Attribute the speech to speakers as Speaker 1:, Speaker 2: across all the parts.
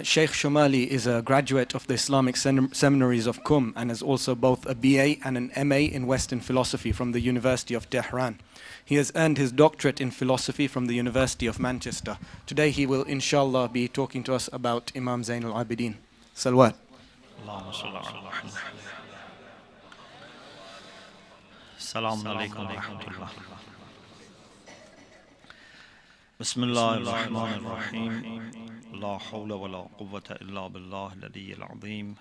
Speaker 1: Shaykh Shomali is a graduate of the Islamic seminaries of Qum and is also both a BA and an MA in Western philosophy from the University of Tehran. He has earned his doctorate in philosophy from the University of Manchester. Today he will inshallah be talking to us about Imam Zaynul Abideen. Salawat.
Speaker 2: Assalamu alaikum wa rahmatullah. Bismillah ar-Rahman ar-Rahim. La hawla wa la quwwata illa billah al-aliy al-azim.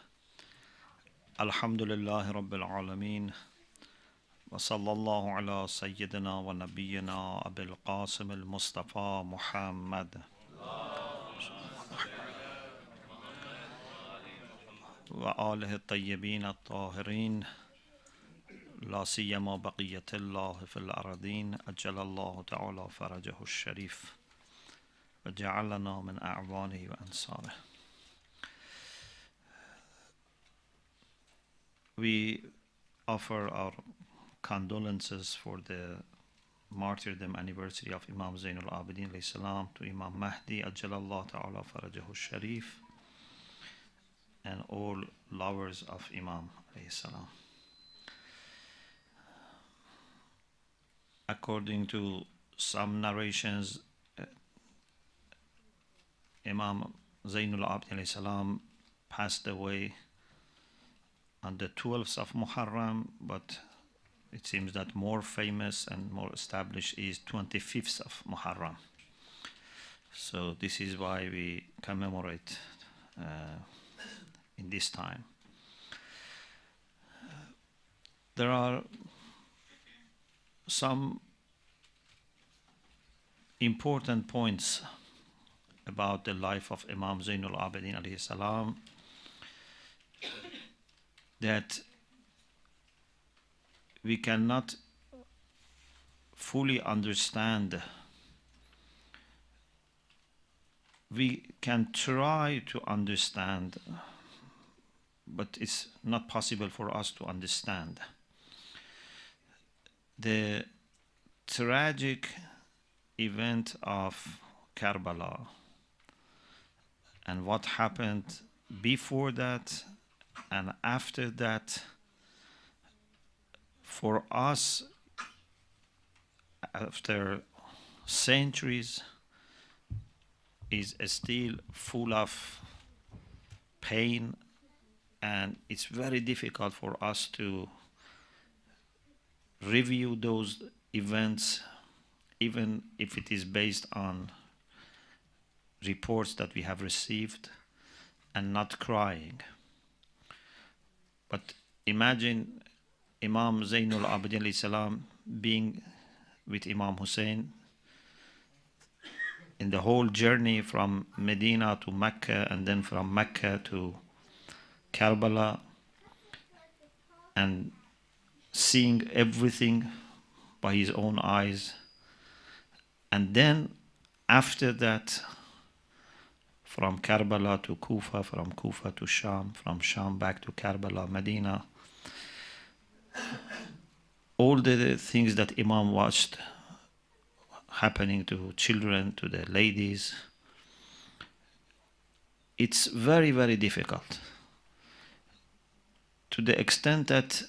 Speaker 2: Alhamdulillahi rabbil alameen. Wa sallallahu ala sayyidina wa nabiyyina Abil Qasim al-Mustafa Muhammad. Wa alihi at-tayyibin at-tahirin. لا سيما بقية الله في الأرضين أجل الله تعالى فرجه الشريف وجعلنا من أعوانه وأنصاره. We offer our condolences for the martyrdom anniversary of Imam Zaynul Abideen alayhi salam to Imam Mahdi أجل الله تعالى فرجه الشريف and all lovers of Imam alayhi salam. According to some narrations, Imam Zaynul Abideen salam passed away on the 12th of Muharram, but it seems that more famous and more established is 25th of Muharram. So this is why we commemorate in this time. There are some important points about the life of Imam Zaynul Abideen alayhi salam that we cannot fully understand. We can try to understand, but it's not possible for us to understand the tragic event of Karbala and what happened before that and after that. For us, after centuries, is still full of pain, and it's very difficult for us to review those events, even if it is based on reports that we have received, and not crying. But imagine Imam Zaynul Abideen alayhi salam being with Imam Hussein in the whole journey from Medina to Mecca and then from Mecca to Karbala, and seeing everything by his own eyes. And then after that, from Karbala to Kufa, from Kufa to Sham, from Sham back to Karbala, Medina, all the things that Imam watched happening to children, to the ladies, it's very, very difficult, to the extent that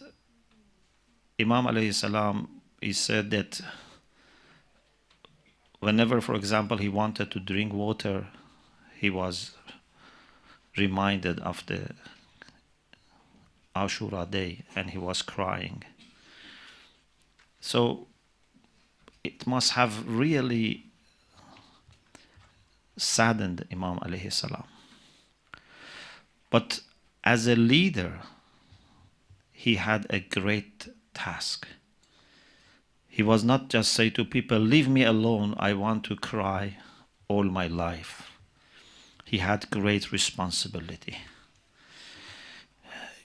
Speaker 2: Imam alayhi salam is said that whenever, for example, he wanted to drink water, he was reminded of the Ashura day and he was crying. So it must have really saddened Imam alayhi salam. But as a leader, he had a great task. He was not just say to people, leave me alone, I want to cry all my life. He had great responsibility.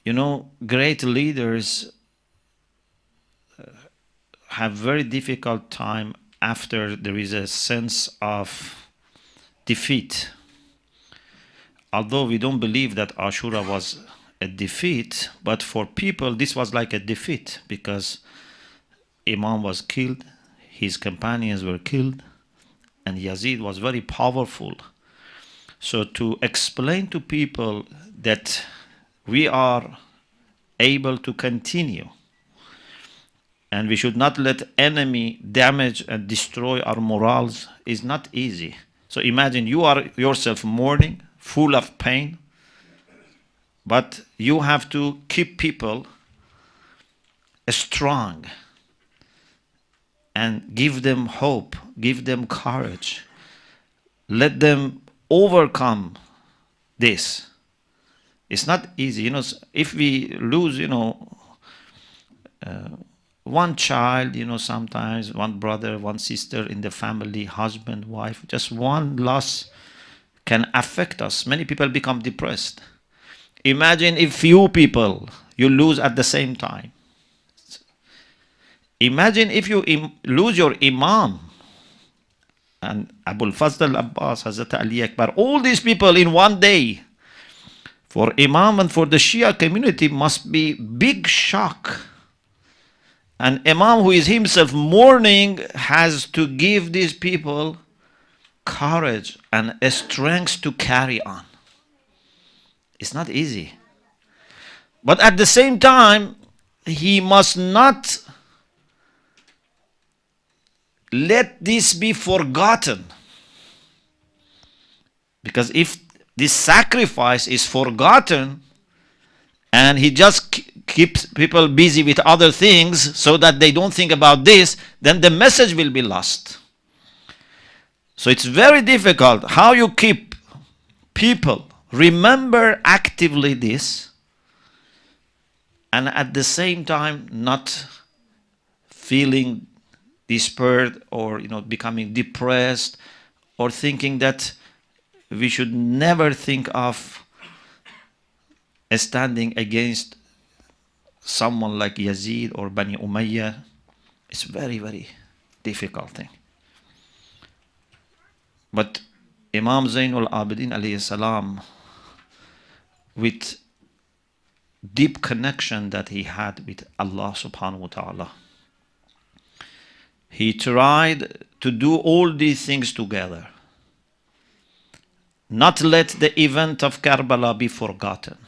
Speaker 2: You know, great leaders have very difficult time after there is a sense of defeat. Although we don't believe that Ashura was a defeat, but for people this was like a defeat, because Imam was killed, his companions were killed, and Yazid was very powerful. So to explain to people that we are able to continue and we should not let enemy damage and destroy our morals is not easy. So imagine you are yourself mourning, full of pain, but you have to keep people strong and give them hope, give them courage, let them overcome this. It's not easy. If we lose, one child, sometimes one brother, one sister in the family, husband, wife, just one loss can affect us. Many people become depressed. Imagine if few people you lose at the same time. Imagine if you lose your Imam and Abu al-Fazl al-Abbas, Hazrat Ali Akbar, all these people in one day. For Imam and for the Shia community must be big shock. And Imam, who is himself mourning, has to give these people courage and strength to carry on. It's not easy. But at the same time, he must not let this be forgotten. Because if this sacrifice is forgotten and he just keeps people busy with other things so that they don't think about this, then the message will be lost. So it's very difficult how you keep people remember actively this and at the same time not feeling despaired or becoming depressed or thinking that we should never think of standing against someone like Yazid or Bani Umayyah. It's very, very difficult thing. But Imam Zaynul Abideen alayhi salam, with deep connection that he had with Allah subhanahu wa ta'ala, he tried to do all these things together. Not let the event of Karbala be forgotten,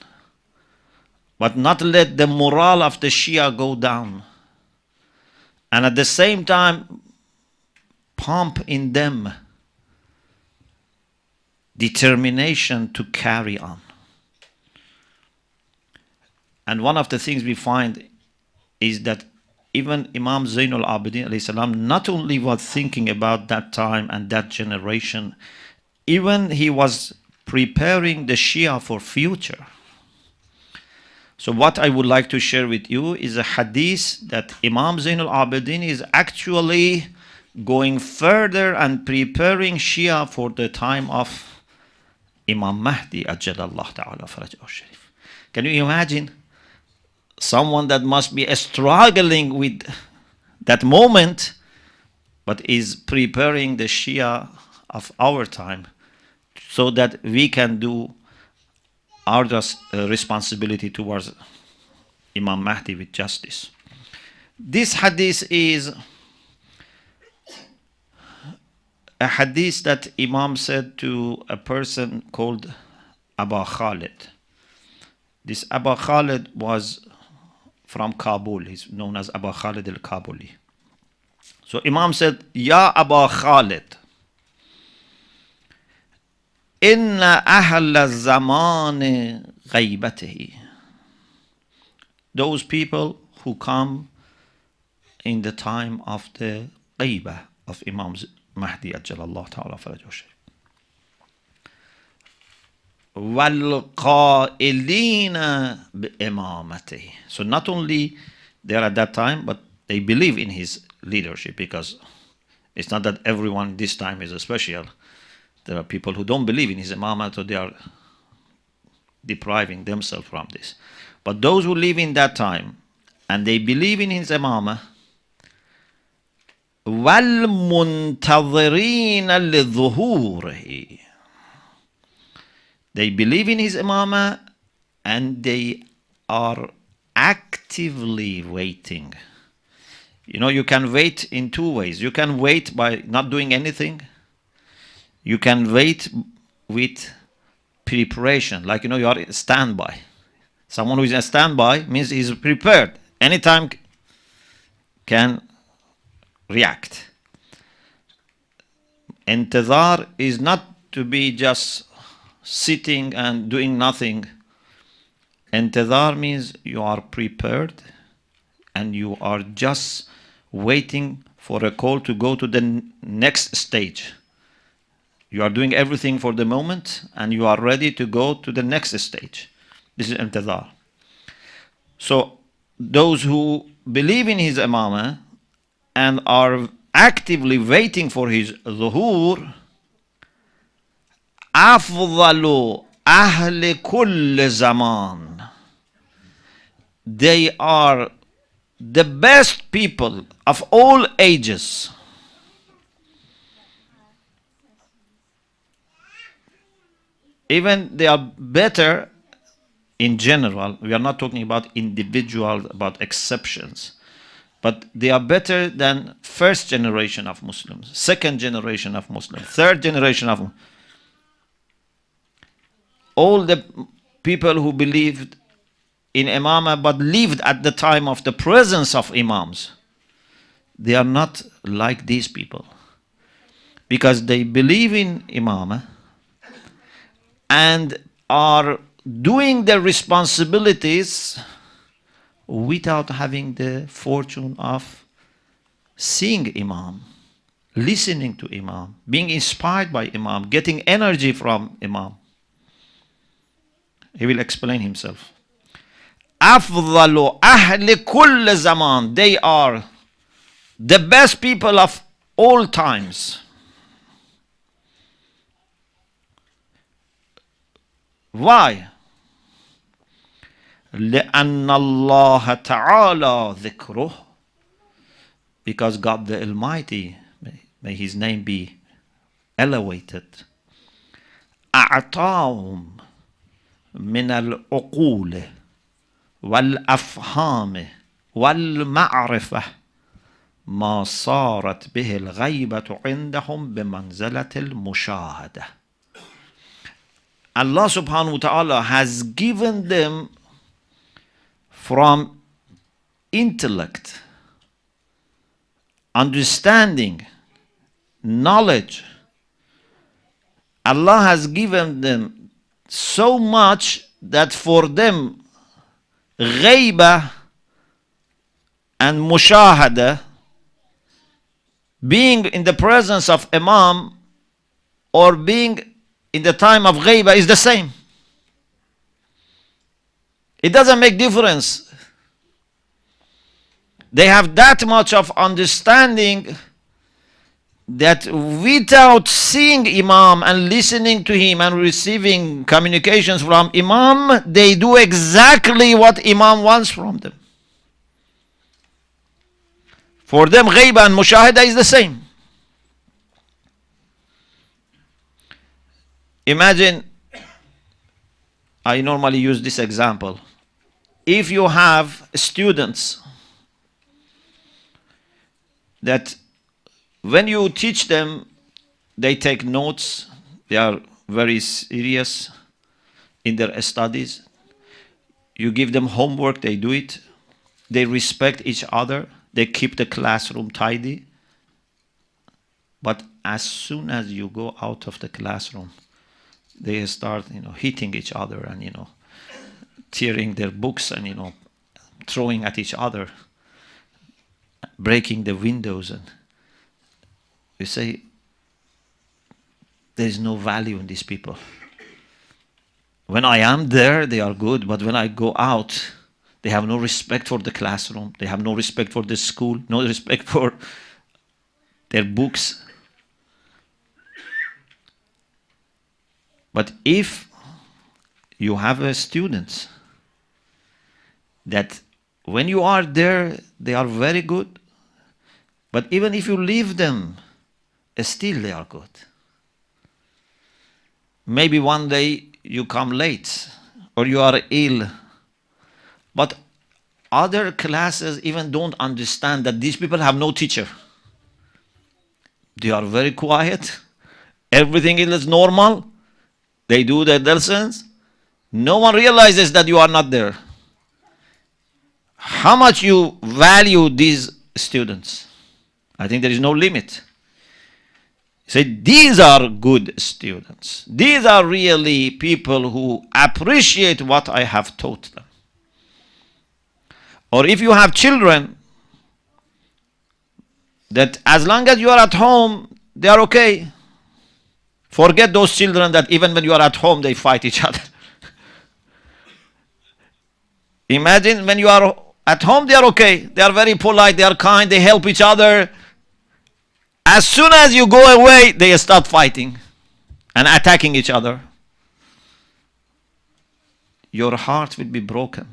Speaker 2: but not let the morale of the Shia go down. And at the same time, pump in them determination to carry on. And one of the things we find is that even Imam Zaynul Abideen alayhi salam not only was thinking about that time and that generation, even he was preparing the Shia for future. So what I would like to share with you is a hadith that Imam Zaynul Abideen is actually going further and preparing Shia for the time of Imam Mahdi Ajjalallahu Ta'ala Farajahu Sharif. Can you imagine someone that must be struggling with that moment but is preparing the Shia of our time so that we can do our responsibility towards Imam Mahdi with justice. This hadith is a hadith that Imam said to a person called Aba Khalid. This Aba Khalid was from Kabul. He's known as Aba Khalid al-Kabuli. So Imam said, Ya Aba Khalid, Inna ahla zaman ghaibatihi. Those people who come in the time of the ghaibah of Imam Mahdi Ajjalallahu Ta'ala Farajahu Sharif. وَالْقَائِلِينَ بِإِمَامَتِهِ. So not only they are at that time, but they believe in his leadership, because it's not that everyone this time is special. There are people who don't believe in his imamah, so they are depriving themselves from this. But those who live in that time and they believe in his imamah, وَالْمُنْتَظِرِينَ لِظُهُورِهِ. They believe in his imamah and they are actively waiting. You can wait in two ways. You can wait by not doing anything. You can wait with preparation. Like, you are standby. Someone who is a standby means he's prepared. Anytime can react. Intizar is not to be just sitting and doing nothing. Intizar means you are prepared and you are just waiting for a call to go to the next stage. You are doing everything for the moment and you are ready to go to the next stage. This is intizar. So those who believe in his imamah and are actively waiting for his zuhur, أفضل أهل كل زمان, they are the best people of all ages. Even they are better in general. We are not talking about individuals, about exceptions. But they are better than first generation of Muslims, second generation of Muslims, third generation of Muslims. All the people who believed in imamah but lived at the time of the presence of imams, they are not like these people. Because they believe in imamah and are doing their responsibilities without having the fortune of seeing imam, listening to imam, being inspired by imam, getting energy from imam. He will explain himself. أفضل أهل كل زمان, they are the best people of all times. Why? لأن الله تعالى ذكره, because God the Almighty, may His name be elevated, أعطاهم من العقول والأفهام والمعرفة ما صارت به الغيبة عندهم بمنزلة المشاهدة. Allah subhanahu wa ta'ala has given them from intellect, understanding, knowledge. Allah has given them so much that for them ghaiba and mushahada, being in the presence of imam or being in the time of ghaiba, is the same. It doesn't make difference. They have that much of understanding that without seeing imam and listening to him and receiving communications from imam, they do exactly what imam wants from them. For them, ghaiba and mushahada is the same. Imagine, I normally use this example. If you have students that when you teach them, they take notes, they are very serious in their studies. You give them homework, they do it. They respect each other. They keep the classroom tidy. But as soon as you go out of the classroom, they start, hitting each other and, tearing their books and, throwing at each other, breaking the windows. And you say, there is no value in these people. When I am there, they are good, but when I go out, they have no respect for the classroom. They have no respect for the school, no respect for their books. But if you have students that when you are there, they are very good, but even if you leave them, still they are good. Maybe one day you come late or you are ill, but other classes even don't understand that these people have no teacher. They are very quiet. Everything is normal. They do their lessons. No one realizes that you are not there. How much you value these students? I think there is no limit. Say, these are good students. These are really people who appreciate what I have taught them. Or if you have children, that as long as you are at home, they are okay. Forget those children that even when you are at home, they fight each other. Imagine when you are at home, they are okay. They are very polite, they are kind, they help each other. As soon as you go away, they start fighting and attacking each other. Your heart will be broken.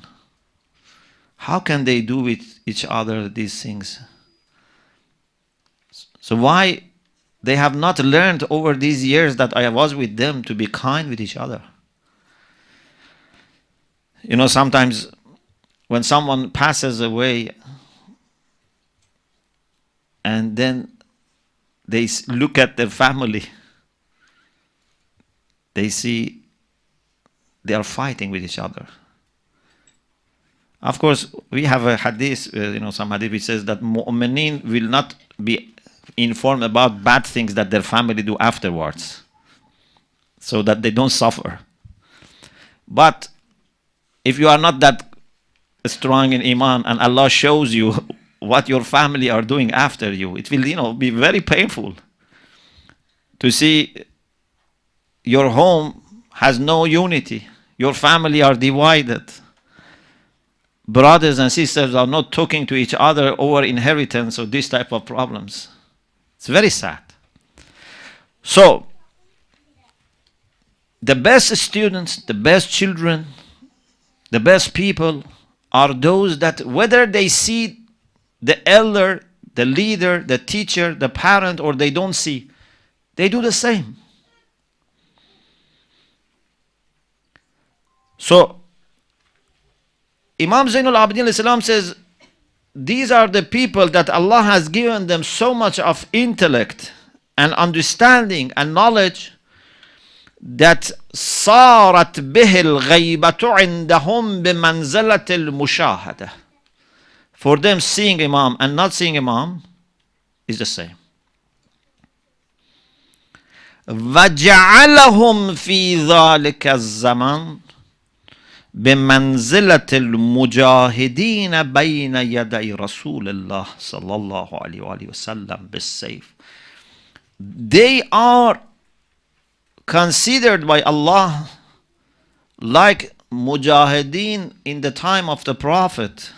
Speaker 2: How can they do with each other these things? So why they have not learned over these years that I was with them to be kind with each other? You know, sometimes when someone passes away and then they look at their family, they see they are fighting with each other. Of course, we have a hadith, some hadith which says that mu'mineen will not be informed about bad things that their family do afterwards, so that they don't suffer. But if you are not that strong in iman and Allah shows you what your family are doing after you, it will, be very painful to see your home has no unity. Your family are divided. Brothers and sisters are not talking to each other over inheritance or this type of problems. It's very sad. So, the best students, the best children, the best people are those that whether they see the elder, the leader, the teacher, the parent, or they don't see, they do the same. So, Imam Zaynul Abideen says, these are the people that Allah has given them so much of intellect and understanding and knowledge that صارت به الغيبة عندهم بمنزلة المشاهدة. For them, seeing Imam and not seeing Imam is the same. وجعلهم في ذلك الزمان بمنزلة المجاهدين بين يدي رسول الله صلى الله عليه وآله وسلم بالسيف. They are considered by Allah like mujahideen in the time of the Prophet,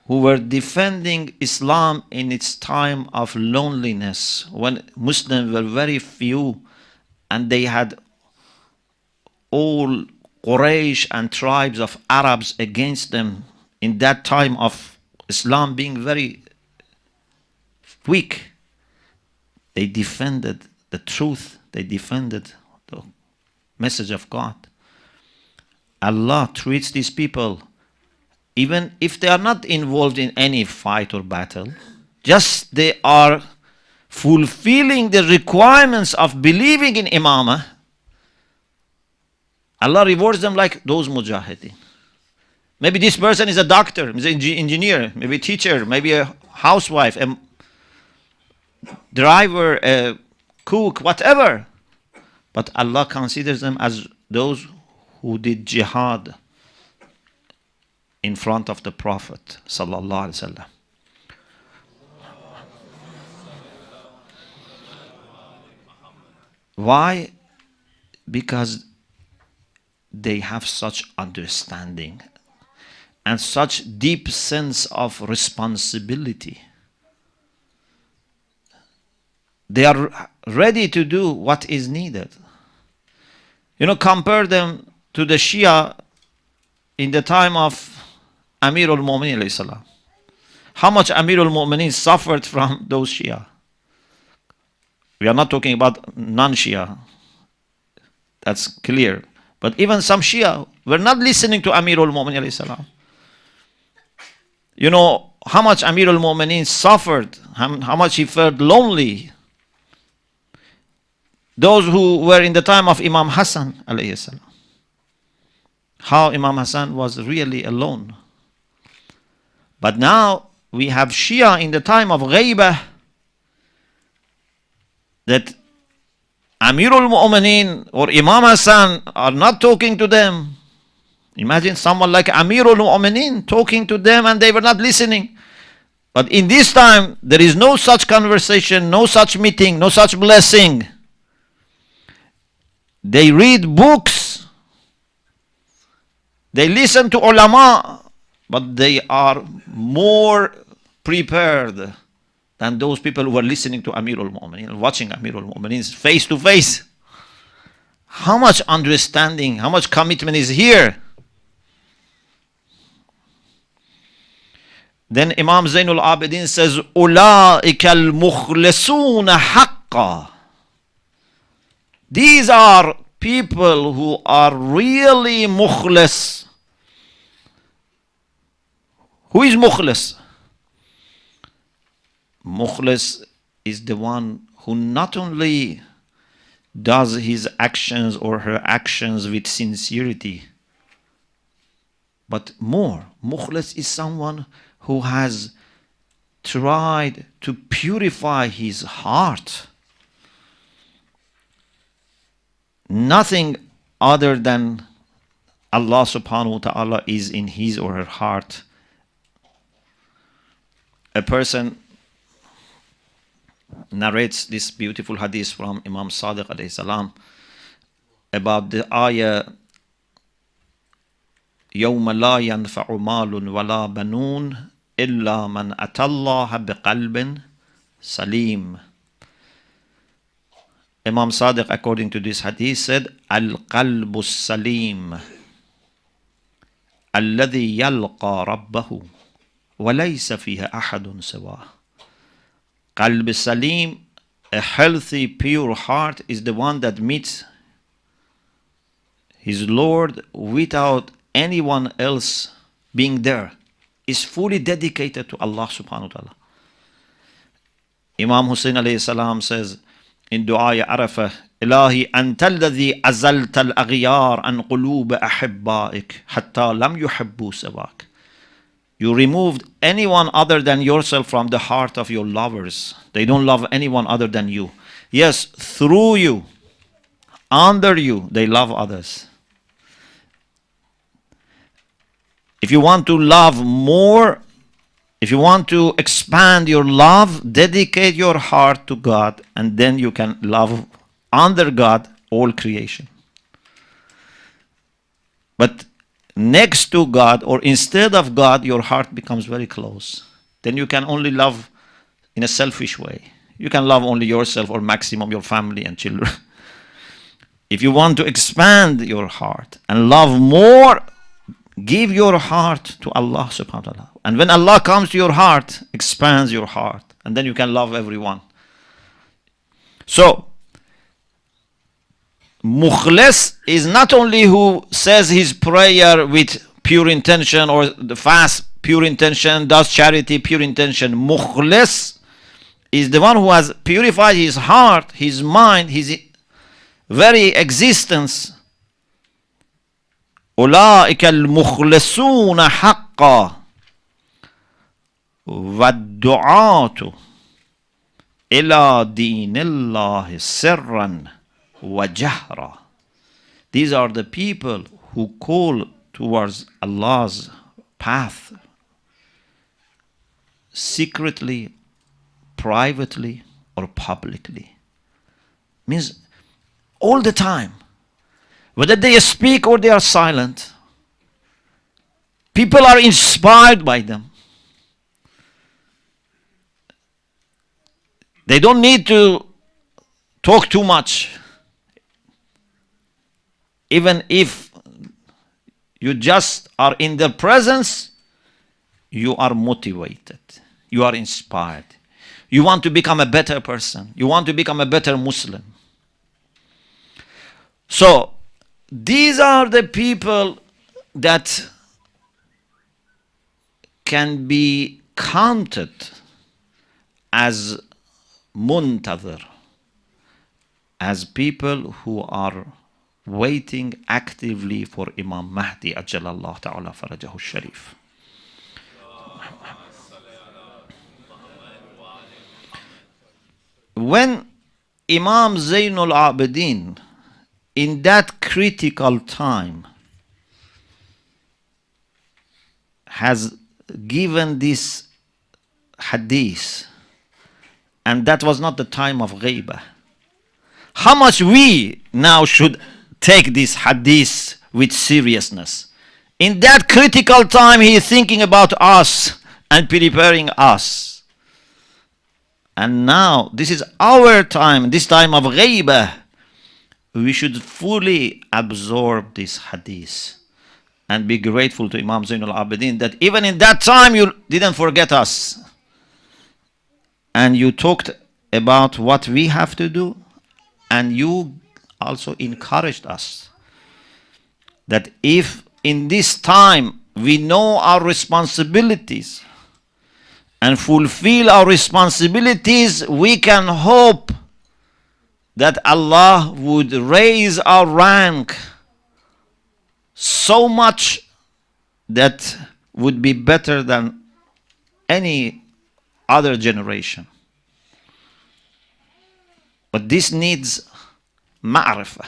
Speaker 2: who were defending Islam in its time of loneliness, when Muslims were very few and they had all Quraysh and tribes of Arabs against them in that time of Islam being very weak. They defended the truth. They defended the message of God. Allah treats these people, even if they are not involved in any fight or battle, just they are fulfilling the requirements of believing in Imamah, Allah rewards them like those mujahideen. Maybe this person is a doctor, is an engineer, maybe a teacher, maybe a housewife, a driver, a cook, whatever. But Allah considers them as those who did jihad in front of the Prophet sallallahu alaihi wasallam. Why? Because they have such understanding and such deep sense of responsibility. They are ready to do what is needed. Compare them to the Shia in the time of Amir al-Mu'minin alayhi salam. How much Amir al-Mu'minin suffered from those Shia? We are not talking about non-Shia. That's clear. But even some Shia were not listening to Amir al-Mu'minin alayhi salam. How much Amir al-Mu'minin suffered, how much he felt lonely. those who were in the time of Imam Hassan alayhi salam. How Imam Hassan was really alone. But now we have Shia in the time of Ghaibah, that Amirul Mu'mineen or Imam Hassan are not talking to them. Imagine someone like Amirul Mu'mineen talking to them and they were not listening. But in this time, there is no such conversation, no such meeting, no such blessing. They read books, they listen to ulama, but they are more prepared than those people who are listening to Amirul Mu'mineen, watching Amirul Mu'mineen face to face. How much understanding, how much commitment is here? Then Imam Zaynul Abideen says, أُولَٰئِكَ الْمُخْلِصُونَ حَقًّا. These are people who are really mukhlis. Who is mukhlis? Mukhlis is the one who not only does his actions or her actions with sincerity, but more. Mukhlis is someone who has tried to purify his heart. Nothing other than Allah subhanahu wa ta'ala is in his or her heart. A person narrates this beautiful hadith from Imam Sadiq alayhi salam about the ayah يَوْمَ لَا يَنْفَعُ مَالٌ وَلَا بَنُونَ إِلَّا مَنْ أَتَى اللَّهَ بِقَلْبٍ سَلِيمٍ. Imam Sadiq, according to this hadith, said, الْقَلْبُ السَّلِيمُ الَّذِي يَلْقَى رَبَّهُ وَلَيْسَ فِيهَا أَحَدٌ سِوَاهُ. Qalb Salim, a healthy, pure heart, is the one that meets his Lord without anyone else being there. Is fully dedicated to Allah subhanahu wa ta'ala. Imam Hussein alayhi salam says in Dua Arafah, Ilahi anta alladhi azalta al-aghyar an qulub ahibba'ik hatta lam yuhibbu sawak. You removed anyone other than yourself from the heart of your lovers. They don't love anyone other than you. Yes, through you, under you, they love others. If you want to love more, if you want to expand your love, dedicate your heart to God, and then you can love under God all creation. But next to God or instead of God, your heart becomes very close. Then you can only love in a selfish way. You can love only yourself or maximum your family and children. If you want to expand your heart and love more, give your heart to Allah subhanahu wa ta'ala. And when Allah comes to your heart, expands your heart. And then you can love everyone. So, Mukhlis is not only who says his prayer with pure intention, or the fast pure intention, does charity pure intention. Mukhlis is the one who has purified his heart, his mind, his very existence. أولئك المخلصون حقا والدعاة إلى دين الله سرا وجهرا. These are the people who call towards Allah's path secretly, privately, or publicly. Means all the time. Whether they speak or they are silent, people are inspired by them. They don't need to talk too much. Even if you just are in their presence, you are motivated. You are inspired. You want to become a better person. You want to become a better Muslim. So, these are the people that can be counted as muntazir, as people who are waiting actively for Imam Mahdi Ajjalallah Ta'ala Farajahu Sharif. When Imam Zaynul Abideen, in that critical time, has given this hadith, and that was not the time of ghaibah, how much we now should take this hadith with seriousness. In that critical time, he is thinking about us and preparing us. And now, this is our time, this time of ghaibah. We should fully absorb this hadith and be grateful to Imam Zaynul Abideen that even in that time you didn't forget us. And you talked about what we have to do, and you also encouraged us that if in this time we know our responsibilities and fulfill our responsibilities, we can hope that Allah would raise our rank so much that would be better than any other generation. But this needs ma'rifah.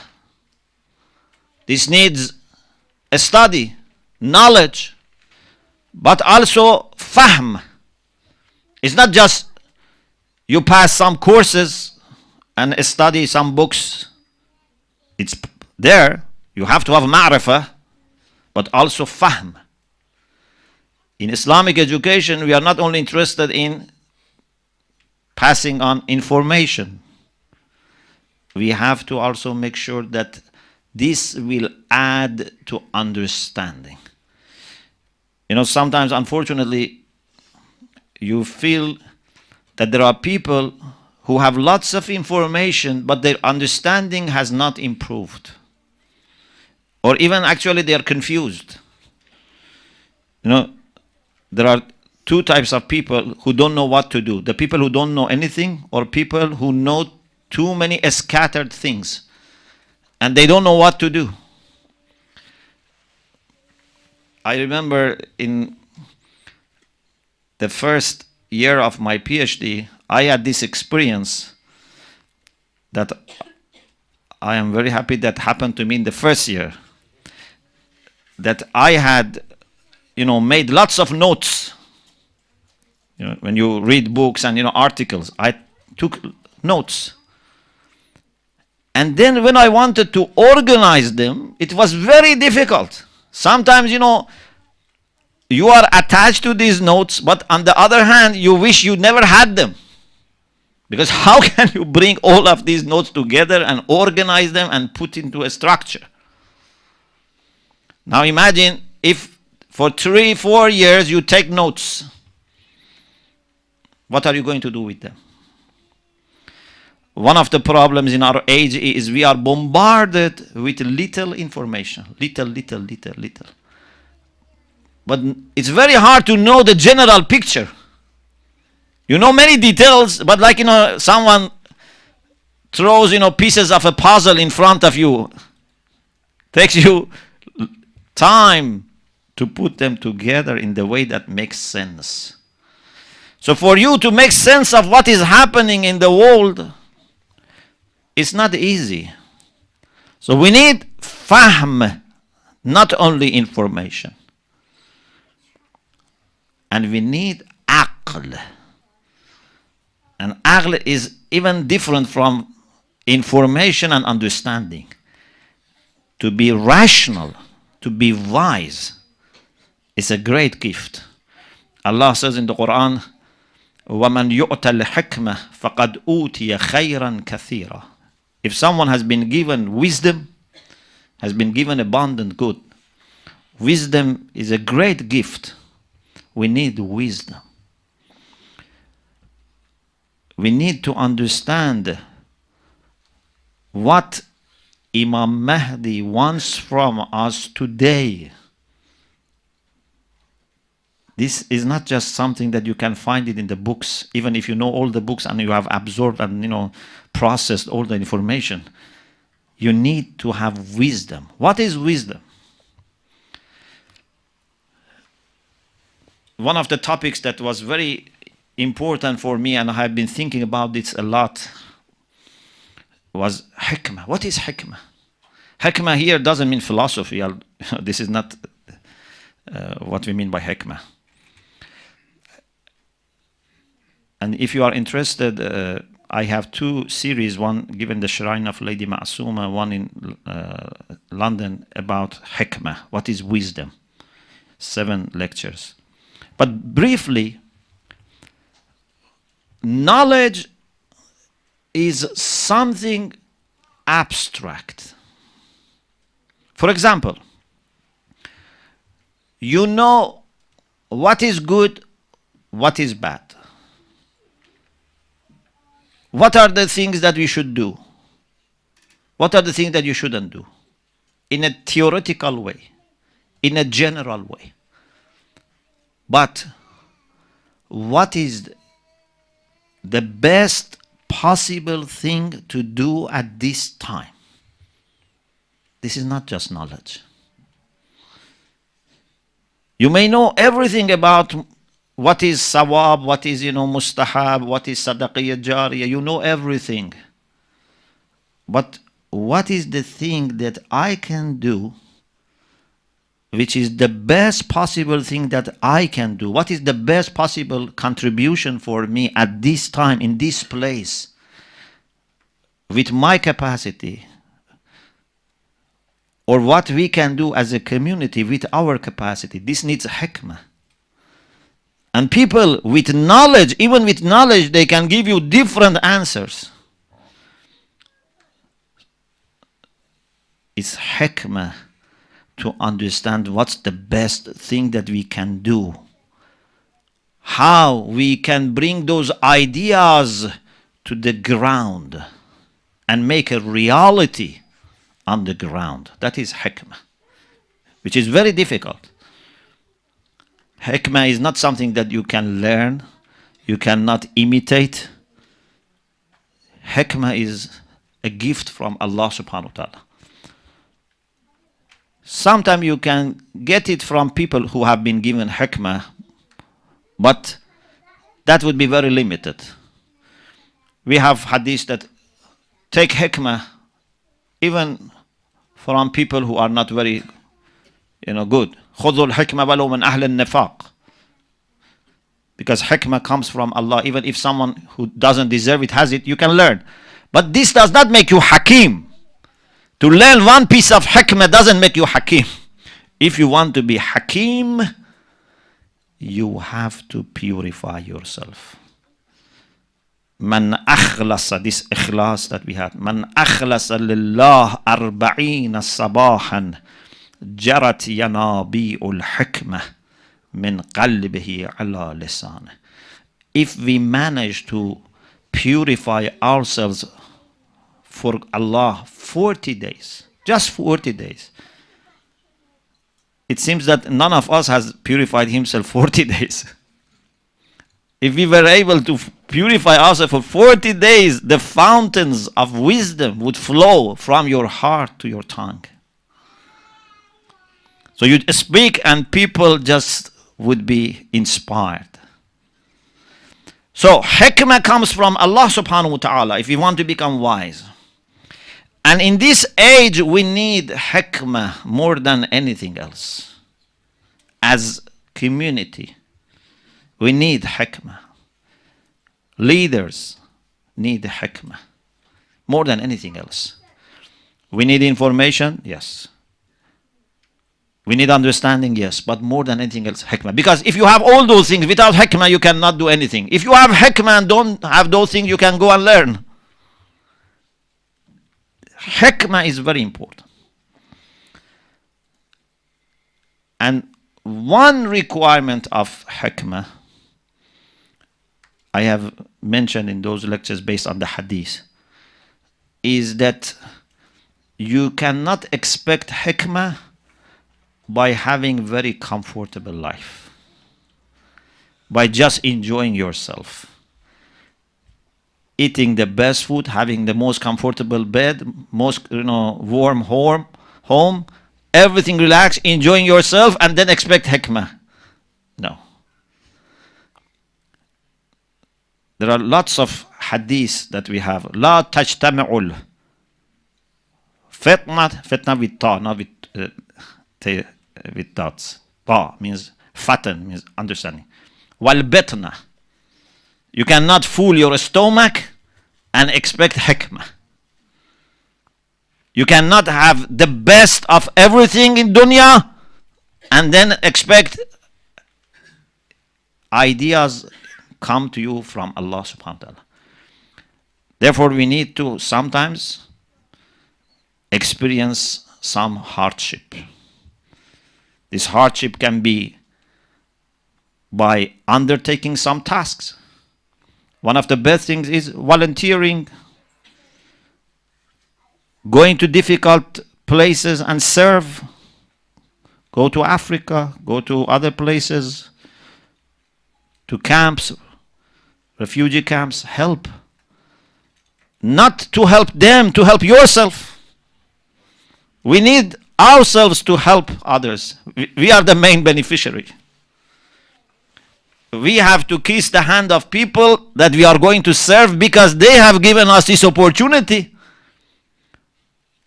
Speaker 2: This needs a study, knowledge, but also fahm. It's not just you pass some courses and study some books. It's there. You have to have ma'rifah, but also fahm. In Islamic education, we are not only interested in passing on information. We have to also make sure that this will add to understanding. You know, sometimes, unfortunately, you feel that there are people who have lots of information, but their understanding has not improved. Or even actually they are confused. You know, there are two types of people who don't know what to do. The people who don't know anything, or people who know too many scattered things and they don't know what to do. I remember in the first year of my PhD, I had this experience that I am very happy that happened to me in the first year. That I had, made lots of notes. When you read books and, articles, I took notes. And then when I wanted to organize them, it was very difficult. Sometimes, you are attached to these notes, but on the other hand, you wish you never had them. Because how can you bring all of these notes together and organize them and put into a structure? Now imagine if for 3-4 years you take notes. What are you going to do with them? One of the problems in our age is we are bombarded with little information. Little. But it's very hard to know the general picture. You know many details, but someone throws, pieces of a puzzle in front of you. Takes you time to put them together in the way that makes sense. So for you to make sense of what is happening in the world, it's not easy. So we need fahm, not only information. And we need aql. And aql is even different from information and understanding. To be rational, to be wise, is a great gift. Allah says in the Quran, وَمَنْ يُؤْتَ الْحِكْمَةِ فَقَدْ أُوتِيَ خَيْرًا كَثِيرًا. If someone has been given wisdom, has been given abundant good, wisdom is a great gift. We need wisdom. We need to understand what Imam Mahdi wants from us today. This is not just something that you can find it in the books, even if you know all the books and you have absorbed and processed all the information. You need to have wisdom. What is wisdom? One of the topics that was very important for me, and I have been thinking about this a lot, was hikmah. What is hikmah? Hikmah here doesn't mean philosophy. This is not what we mean by hikmah. And if you are interested, I have two series, one given the Shrine of Lady Ma'asuma, one in London about hikmah. What is wisdom? 7 lectures. But briefly, knowledge is something abstract. For example, you know what is good, what is bad. What are the things that we should do? What are the things that you shouldn't do? In a theoretical way, in a general way. But what is the best possible thing to do at this time? This is not just knowledge. You may know everything about what is sawab, what is mustahab, what is sadaqiyya jariyah. You know everything. But what is the thing that I can do which is the best possible thing that I can do? What is the best possible contribution for me at this time, in this place, with my capacity? Or what we can do as a community with our capacity? This needs hikmah. And people with knowledge, even with knowledge, they can give you different answers. It's hikmah to understand what's the best thing that we can do. How we can bring those ideas to the ground and make a reality on the ground. That is hikmah, which is very difficult. Hikmah is not something that you can learn, you cannot imitate. Hikmah is a gift from Allah subhanahu wa ta'ala. Sometimes you can get it from people who have been given hikmah, but that would be very limited. We have hadith that take hikmah even from people who are not very good. خُذُوا الْحِكْمَةَ وَلَوْ مِنْ أَهْلِ النِّفَاقِ. Because hikmah comes from Allah. Even if someone who doesn't deserve it has it, you can learn. But this does not make you hakim. To learn one piece of hikmah doesn't make you hakim. If you want to be hakim, you have to purify yourself. Man akhlasa, this ikhlas that we had. Man akhlasa lillah arba'ina sabahan jarat yanabi'ul hikmah min qalbihi ala lisan. If we manage to purify ourselves for Allah 40 days, just 40 days. It seems that none of us has purified himself 40 days. If we were able to purify ourselves for 40 days, the fountains of wisdom would flow from your heart to your tongue. So you'd speak and people just would be inspired. So hikmah comes from Allah subhanahu wa ta'ala if we want to become wise. And in this age we need hikmah more than anything else. As community, we need hikmah. Leaders need hikmah more than anything else. We need information, yes. We need understanding, yes, but more than anything else, hikmah. Because if you have all those things, without hikmah, you cannot do anything. If you have hikmah and don't have those things, you can go and learn. Hikmah is very important. And one requirement of hikmah, I have mentioned in those lectures based on the hadith, is that you cannot expect hikmah by having very comfortable life. by just enjoying yourself. Eating the best food, having the most comfortable bed, most warm home, everything relaxed, enjoying yourself, and then expect hikmah. No. There are lots of hadiths that we have. لا تجتمع fitna with ta, not with dots. Ta means fatten, means understanding. Walbetna. You cannot fool your stomach and expect hikmah. You cannot have the best of everything in dunya and then expect ideas come to you from Allah subhanahu wa ta'ala. Therefore, we need to sometimes experience some hardship. This hardship can be by undertaking some tasks. One of the best things is volunteering, going to difficult places and serve. Go to Africa, go to other places, to camps, refugee camps, help. Not to help them, to help yourself. We need ourselves to help others. We are the main beneficiary. We have to kiss the hand of people that we are going to serve because they have given us this opportunity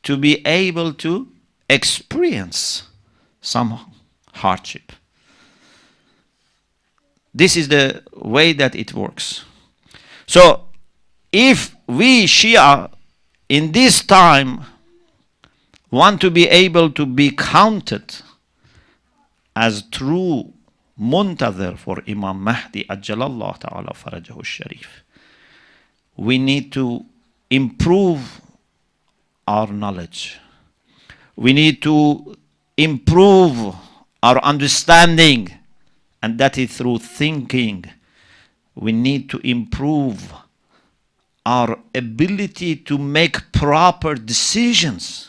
Speaker 2: to be able to experience some hardship. This is the way that it works. So, if we Shia in this time want to be able to be counted as true muntazir for Imam Mahdi Ajjalallah Ta'ala Farajahu Sharif, we need to improve our knowledge. We need to improve our understanding, and that is through thinking. We need to improve our ability to make proper decisions.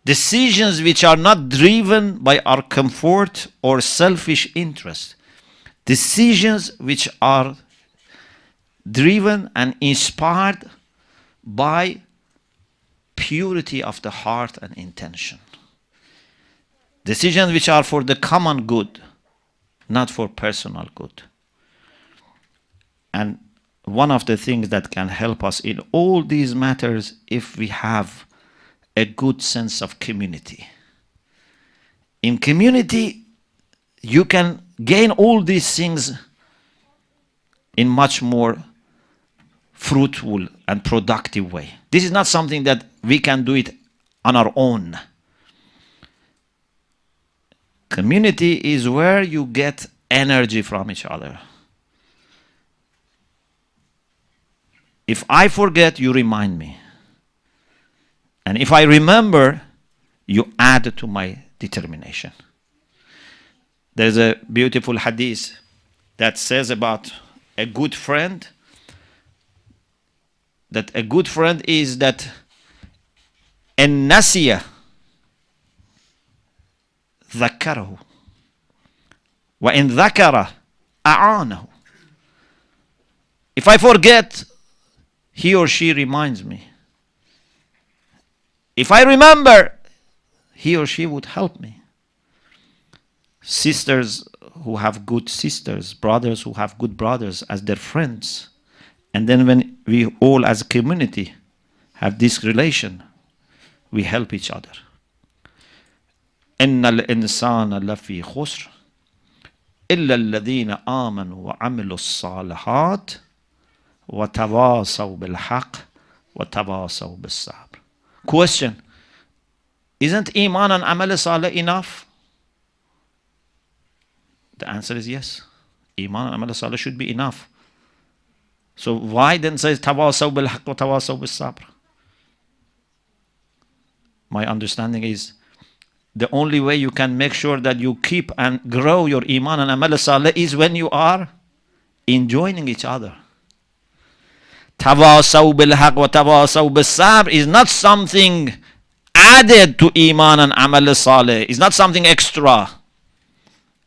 Speaker 2: Decisions which are not driven by our comfort or selfish interest. Decisions which are driven and inspired by purity of the heart and intention. Decisions which are for the common good, not for personal good. And one of the things that can help us in all these matters, if we have a good sense of community. In community, you can gain all these things in much more fruitful and productive way. This is not something that we can do it on our own. Community is where you get energy from each other. If I forget, you remind me. And if I remember, you add to my determination. There's a beautiful hadith that says about a good friend, that a good friend is that en nasiya ذكره وإن ذكر أعانه. If I forget, he or she reminds me. If I remember, he or she would help me. Sisters who have good sisters, brothers who have good brothers as their friends. And then when we all as a community have this relation, we help each other. إن الإنسان لفي خسر إلا الذين آمنوا وعملوا الصالحات وتواصوا بالحق وتواصوا بالصبر. Question: isn't Iman and Amal Saleh enough? The answer is yes. Iman and Amal Saleh should be enough. So why then says tawasaw bil haqq wa tawasaw bis sabr? My understanding is the only way you can make sure that you keep and grow your Iman and Amal Saleh is when you are enjoining each other. Tawasaw bil haqq wa tawasaw bis sabr is not something added to Iman and Amal Saleh. It's not something extra.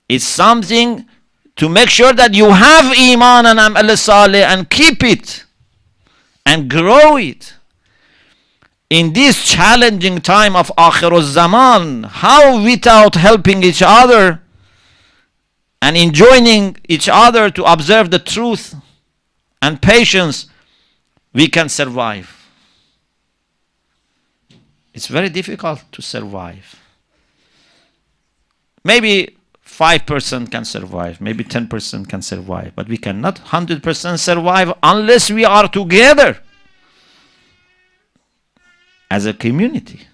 Speaker 2: It's something to make sure that you have Iman and Amal Saleh and keep it and grow it. In this challenging time of Akhir Zaman, how without helping each other and enjoining each other to observe the truth and patience, we can survive. It's very difficult to survive. Maybe 5% can survive, maybe 10% can survive, but we cannot 100% survive unless we are together as a community.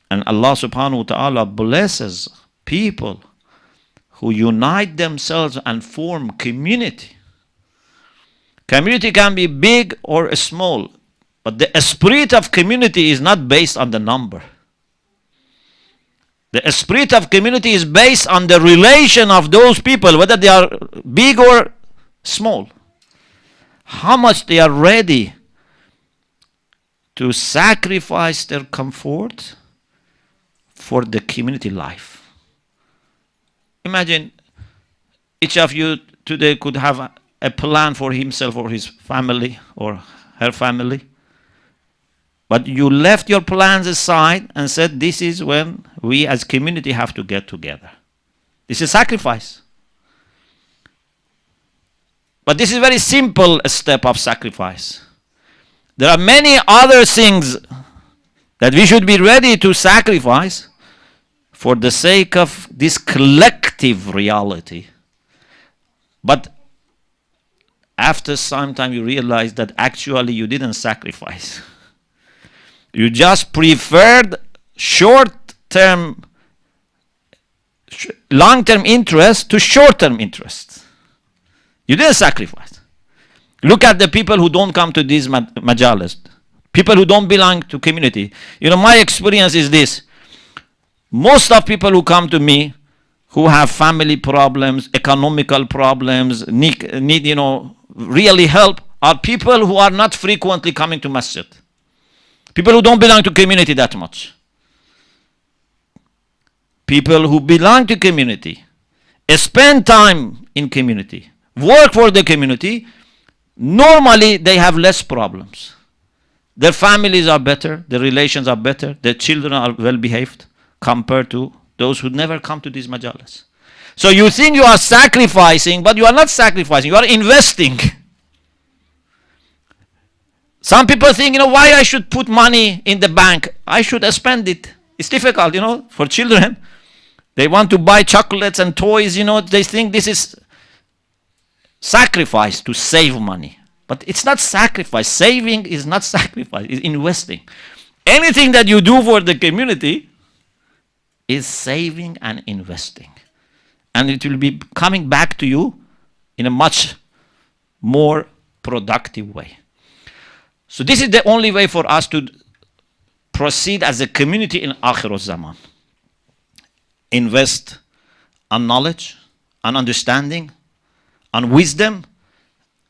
Speaker 2: And Allah subhanahu wa ta'ala blesses people who unite themselves and form community. Community can be big or small, but the spirit of community is not based on the number. The spirit of community is based on the relation of those people, whether they are big or small. How much they are ready to sacrifice their comfort for the community life. Imagine each of you today could have a plan for himself or his family or her family. But you left your plans aside and said, this is when we as community have to get together. This is sacrifice. But this is a very simple step of sacrifice. There are many other things that we should be ready to sacrifice for the sake of this collective reality. But after some time you realize that actually you didn't sacrifice. You just preferred long-term interest to short-term interest. You didn't sacrifice. Look at the people who don't come to these majalis. People who don't belong to community. You know, my experience is this. Most of people who come to me who have family problems, economical problems, need really help, are people who are not frequently coming to masjid. People who don't belong to community that much. People who belong to community, spend time in community, work for the community, normally they have less problems. Their families are better, their relations are better, their children are well behaved compared to those who never come to these majalis. So you think you are sacrificing, but you are not sacrificing, you are investing. Some people think, why I should put money in the bank? I should spend it. It's difficult, for children. They want to buy chocolates and toys, they think this is sacrifice to save money. But it's not sacrifice. Saving is not sacrifice, it's investing. Anything that you do for the community is saving and investing. And it will be coming back to you in a much more productive way. So this is the only way for us to proceed as a community in Akhir Zaman. Invest on knowledge, on understanding, on wisdom,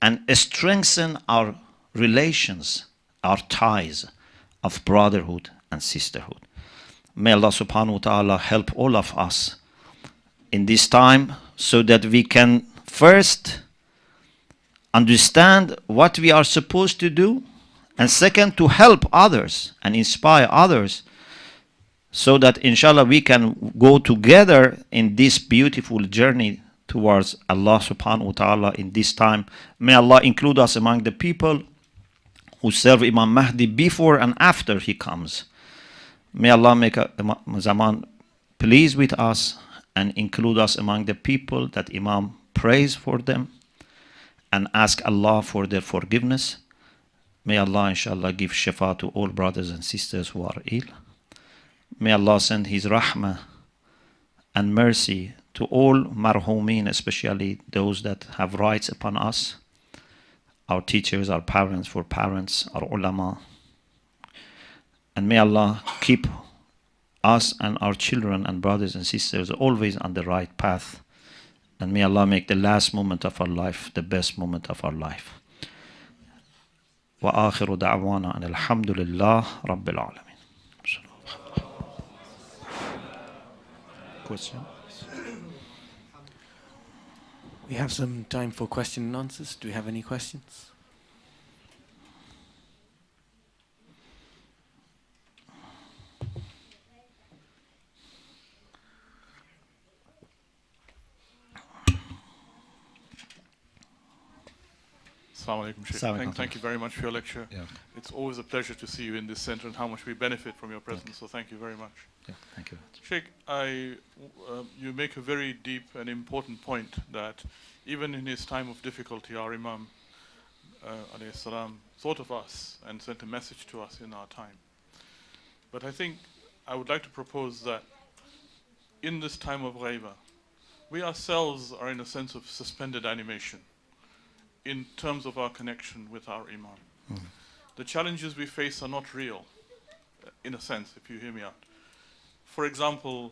Speaker 2: and strengthen our relations, our ties of brotherhood and sisterhood. May Allah subhanahu wa ta'ala help all of us in this time so that we can first understand what we are supposed to do, and second, to help others and inspire others so that inshallah we can go together in this beautiful journey towards Allah subhanahu wa ta'ala in this time. May Allah include us among the people who serve Imam Mahdi before and after he comes. May Allah make Zaman pleased with us and include us among the people that Imam prays for them and ask Allah for their forgiveness. May Allah inshallah give shifa to all brothers and sisters who are ill. May Allah send His rahmah and mercy to all marhumeen, especially those that have rights upon us, our teachers, our parents, our ulama. And may Allah keep us and our children and brothers and sisters always on the right path. And may Allah make the last moment of our life the best moment of our life. وآخر دعوانا أن الحمد لله رب العالمين. Question?
Speaker 1: We have some time for question and answers. Do we have any questions?
Speaker 3: Assalamu alaikum, Shaykh. Thank you very much for your lecture.
Speaker 2: Yeah.
Speaker 3: It's always a pleasure to see you in this center and how much we benefit from your presence. So thank you very much.
Speaker 2: Yeah, thank you.
Speaker 3: Shaykh, you make a very deep and important point that even in his time of difficulty, our Imam alayhi salam thought of us and sent a message to us in our time. But I think I would like to propose that in this time of ghaiba, we ourselves are in a sense of suspended animation in terms of our connection with our Imam. The challenges we face are not real, in a sense, if you hear me out. For example,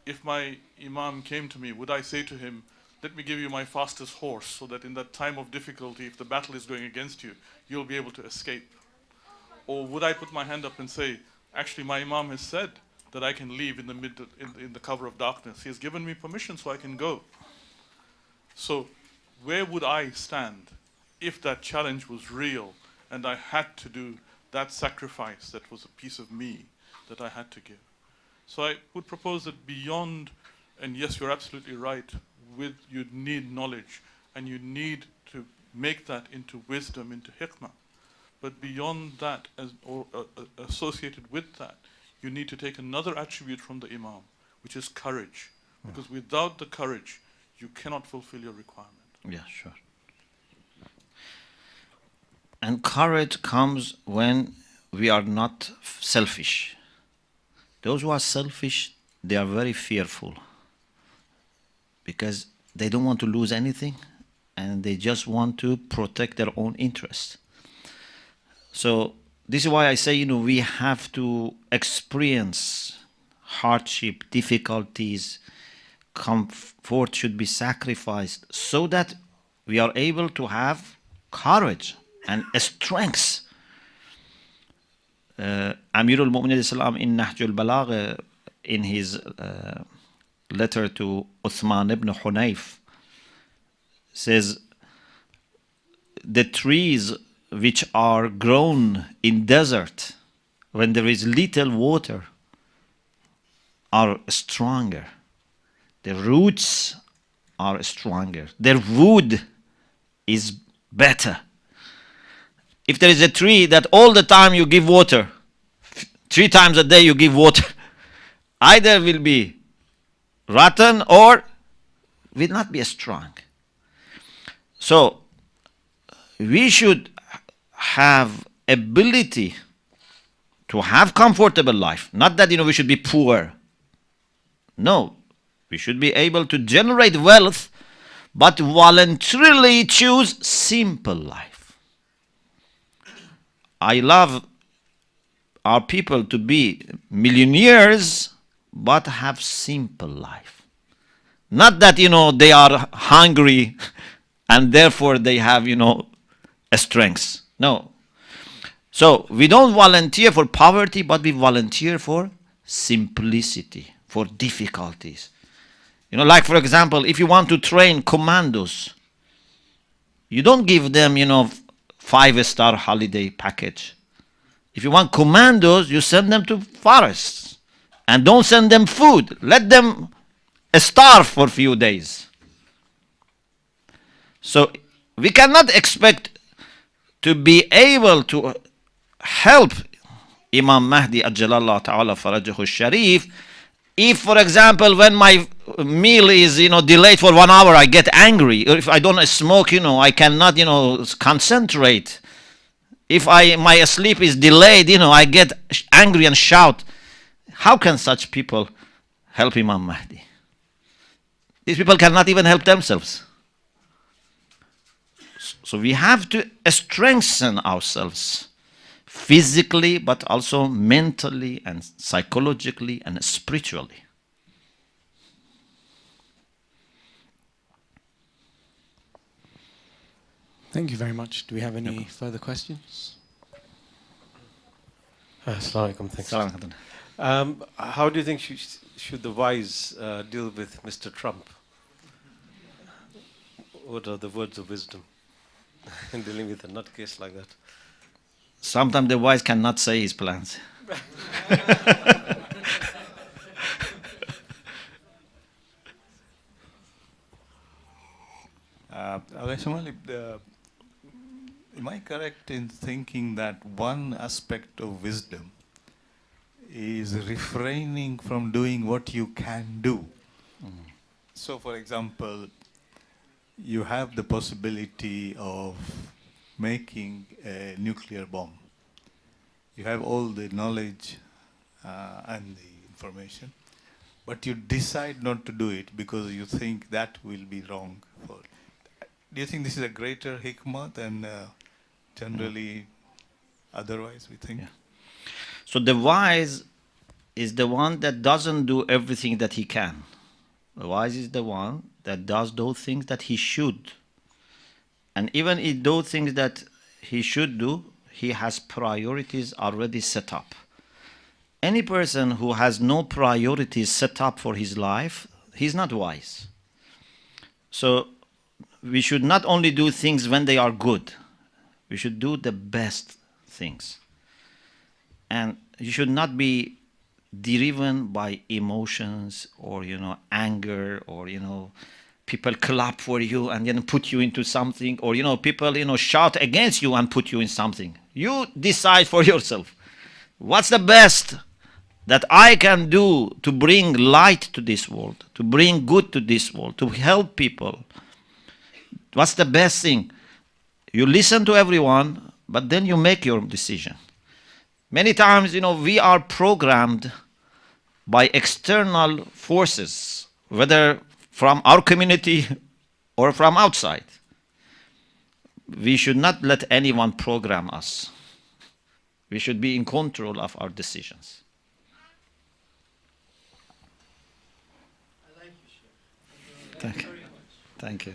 Speaker 3: if my Imam came to me, would I say to him, let me give you my fastest horse so that in that time of difficulty, if the battle is going against you, you'll be able to escape? Or would I put my hand up and say, actually my Imam has said that I can leave in the cover of darkness. He has given me permission so I can go. So where would I stand if that challenge was real and I had to do that sacrifice that was a piece of me that I had to give? So I would propose that beyond, and yes, you're absolutely right, you need knowledge and you need to make that into wisdom, into hikmah. But beyond that, associated with that, you need to take another attribute from the Imam, which is courage. Because without the courage, you cannot fulfill your requirement.
Speaker 2: Yeah, sure. And courage comes when we are not selfish. Those who are selfish, they are very fearful because they don't want to lose anything and they just want to protect their own interests. So this is why I say, we have to experience hardship, difficulties, comfort should be sacrificed so that we are able to have courage and strength. Amir al-Mu'minin Islam in Nahj al-Balagh, in his letter to Uthman ibn Hunayf, says, the trees which are grown in desert when there is little water are stronger. The roots are stronger. Their wood is better. If there is a tree that all the time you give water, 3 times a day you give water, either will be rotten or will not be strong. So we should have ability to have comfortable life. Not that we should be poor. No, we should be able to generate wealth, but voluntarily choose simple life. I love our people to be millionaires, but have simple life. Not that, they are hungry and therefore they have, a strength. No. So we don't volunteer for poverty, but we volunteer for simplicity, for difficulties. Like for example, if you want to train commandos, you don't give them, 5-star holiday package. If you want commandos, you send them to forests. And don't send them food. Let them starve for a few days. So we cannot expect to be able to help Imam Mahdi Ajjalallah Ta'ala Farajahu Sharif if, for example, when my meal is, delayed for 1 hour, I get angry. Or if I don't smoke, I cannot, concentrate. If my sleep is delayed, I get angry and shout. How can such people help Imam Mahdi? These people cannot even help themselves. So we have to strengthen ourselves physically, but also mentally and psychologically and spiritually.
Speaker 1: Thank you very much. Do we have any further questions?
Speaker 4: Assalamu alaikum. Thanks. How do you think should the wise deal with Mr. Trump? what are the words of wisdom in dealing with a nutcase like that?
Speaker 2: Sometimes the wise cannot say his plans.
Speaker 5: Shomali, am I correct in thinking that one aspect of wisdom is refraining from doing what you can do? So, for example, you have the possibility of making a nuclear bomb. You have all the knowledge and the information, but you decide not to do it because you think that will be wrong. Do you think this is a greater hikmah than generally otherwise we think?
Speaker 2: Yeah. So the wise is the one that doesn't do everything that he can. The wise is the one that does those things that he should. And even in those things that he should do, he has priorities already set up. Any person who has no priorities set up for his life, he's not wise. So we should not only do things when they are good, we should do the best things. And you should not be driven by emotions or, anger or, people clap for you and then put you into something, or, people, shout against you and put you in something. You decide for yourself. What's the best that I can do to bring light to this world, to bring good to this world, to help people? What's the best thing? You listen to everyone, but then you make your decision. Many times, we are programmed by external forces, whether from our community or from outside. We should not let anyone program us. We should be in control of our decisions.
Speaker 6: I like you, Shaykh.
Speaker 2: Thank you. Thank you.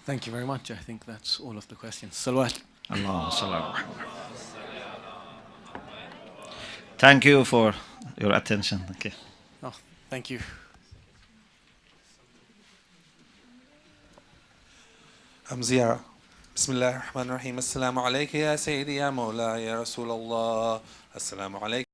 Speaker 1: Thank you very much. I think that's all of the questions. Salawat.
Speaker 2: Allah salam. Thank you for your attention. Okay.
Speaker 1: Oh, thank you.
Speaker 7: زيارة. بسم الله الرحمن الرحيم. السلام عليك يا سيدي يا مولاي يا رسول الله. السلام عليك.